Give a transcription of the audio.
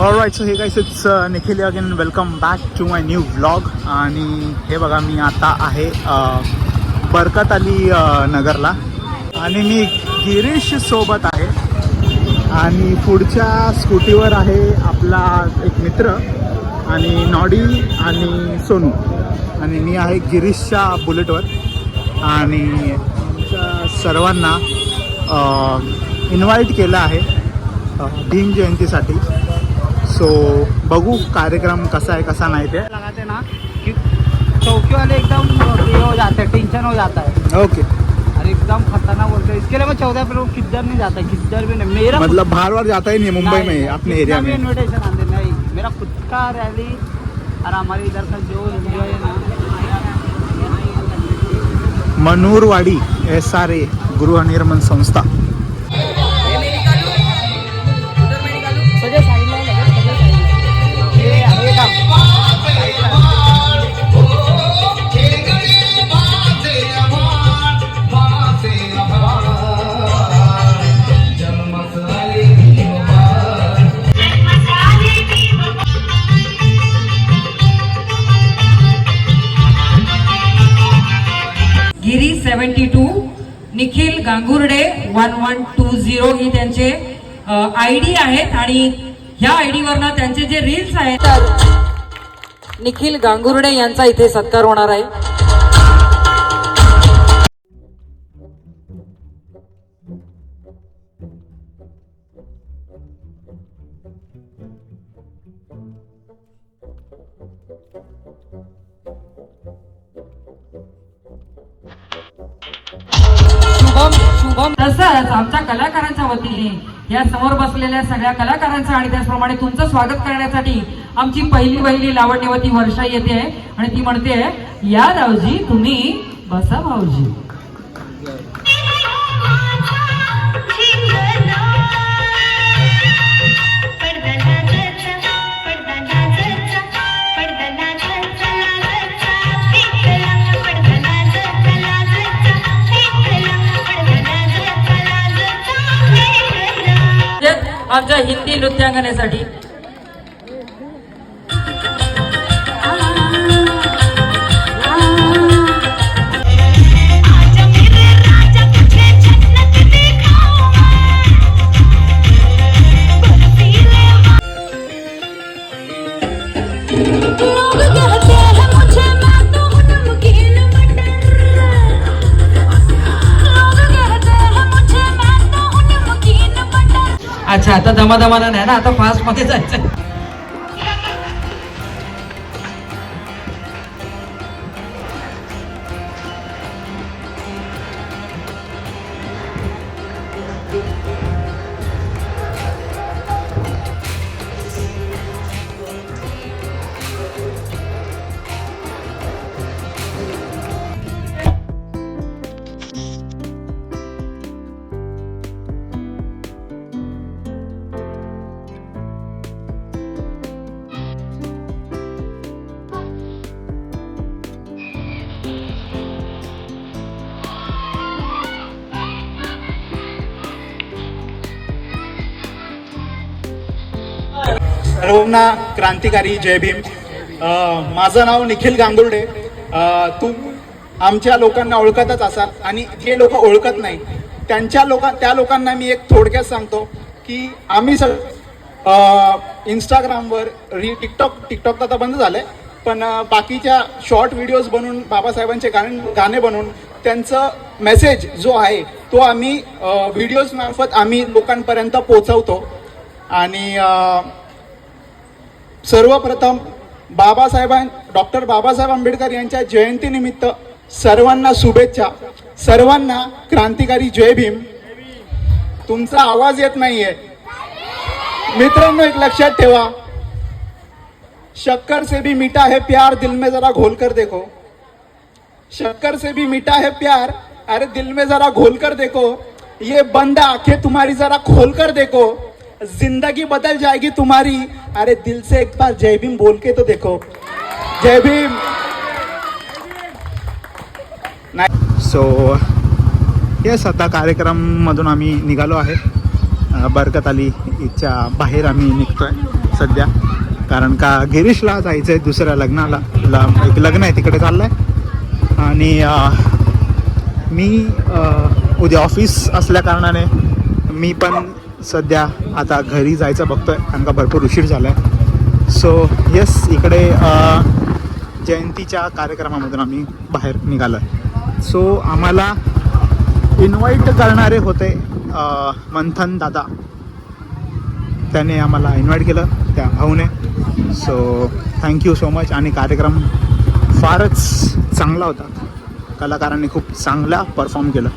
Alright, so hey guys it's Nikhil again. Welcome back to my new vlog. आणि हे बघा, मी आता आहे बरकत अली नगरला आणि मी गिरीश सोबत आहे. आणि पुढच्या स्कूटीवर आहे आपला एक मित्र आणि नॉडी आणि सोनू. आणि मी आहे गिरीशच्या बुलेटवर. आणि सर्वांना इन्व्हाइट केलं आहे भीम जयंतीसाठी. सो बघू कार्यक्रम कसा है कसा नहीं. थे लगाते ना कि चौकी वाले एकदम ये हो जाते हैं, टेंशन हो जाता है. ओके, अरे एकदम खतरनाक बोलते हैं. इसके लिए मैं 14 पर किधर नहीं जाता, किधर भी नहीं. मेरा मतलब बाहर वार जाता ही नहीं मुंबई में अपने एरिया में. इन्विटेशन आते नहीं. मेरा खुद का रैली और हमारे इधर का जो एंजॉय है ना. मनूरवाडी SRA गृहनिर्माण संस्था. गिरी 72, निखिल गांगुर्डे 1120 ही त्यांचे ID आहेत. आणि ह्या ID वरनं त्यांचे जे रील्स आहेत, तर निखिल गांगुर्डे यांचा इथे सत्कार होणार आहे. शुभम तसंच आमच्या कलाकारांच्या वतीने या समोर बसलेल्या सगळ्या कलाकारांचं आणि त्याचप्रमाणे तुमचं स्वागत करण्यासाठी आमची पहिली लावण्यवती वर्षा येते आहे. आणि ती म्हणते, या रावजी तुम्ही बसा भाऊजी. आमच्या हिंदी नृत्यांगनेसाठी अच्छा, आता दमादमानं नाही ना, आता फास्ट मध्ये जायचं. सर्वांना क्रांतिकारी जय भीम. माझं नाव निखिल गांगुर्डे. तू आमच्या लोकांना ओळखतच असाल आणि जे लोक ओळखत नाही त्या लोकांना मी एक थोडक्यात सांगतो की आम्ही इंस्टाग्रामवर टिकटॉक तर आता बंद झालंय, पण बाकीच्या शॉर्ट व्हिडिओज बनवून बाबासाहेबांचे गाणे बनवून त्यांचं मेसेज जो आहे तो आम्ही व्हिडिओज मार्फत आम्ही लोकांपर्यंत पोहोचवतो. आणि सर्वप्रथम डॉक्टर बाबासाहेब आंबेडकर यांच्या जयंतीनिमित्त सर्वांना शुभेच्छा. सर्वांना क्रांतिकारी जय भीम. तुमचा आवाज येत नाहीये मित्रांनो, एक लक्षात ठेवा, शक्कर से भी मीठा है प्यार, दिल में जरा घोल कर देखो. शक्कर से भी मीठा है प्यार, अरे दिल में जरा घोल कर देखो. ये बंद आंखें तुम्हारी जरा खोल कर देखो, जिंदगी बदल जाएगी तुम्हारी. अरे दिल से एक बार जय भीम बोल के तो देखो. जय भीम. सो येस, आता कार्यक्रम मधून आम्ही निघालो आहे. बरकत अलीच्या बाहेर आम्ही निघतोय. सध्या, कारण का गिरीशला जायचं आहे दुसऱ्या लग्नाला. एक लग्न आहे तिकडे चाललं आहे. आणि मी उद्या ऑफिस असल्या कारणाने मी पण सध्या आता घरी जायचं बघतो आहे, कारण का भरपूर उशीर झाला आहे. सो येस, इकडे जयंतीच्या कार्यक्रमामधून आम्ही बाहेर निघालो आहे. सो आम्हाला इन्व्हाइट करणारे होते मंथन दादा, त्याने आम्हाला इन्व्हाइट केलं त्या भाऊने. So thank you so much. आणि कार्यक्रम फारच चांगला होता, कलाकारांनी खूप चांगला परफॉर्म केलं.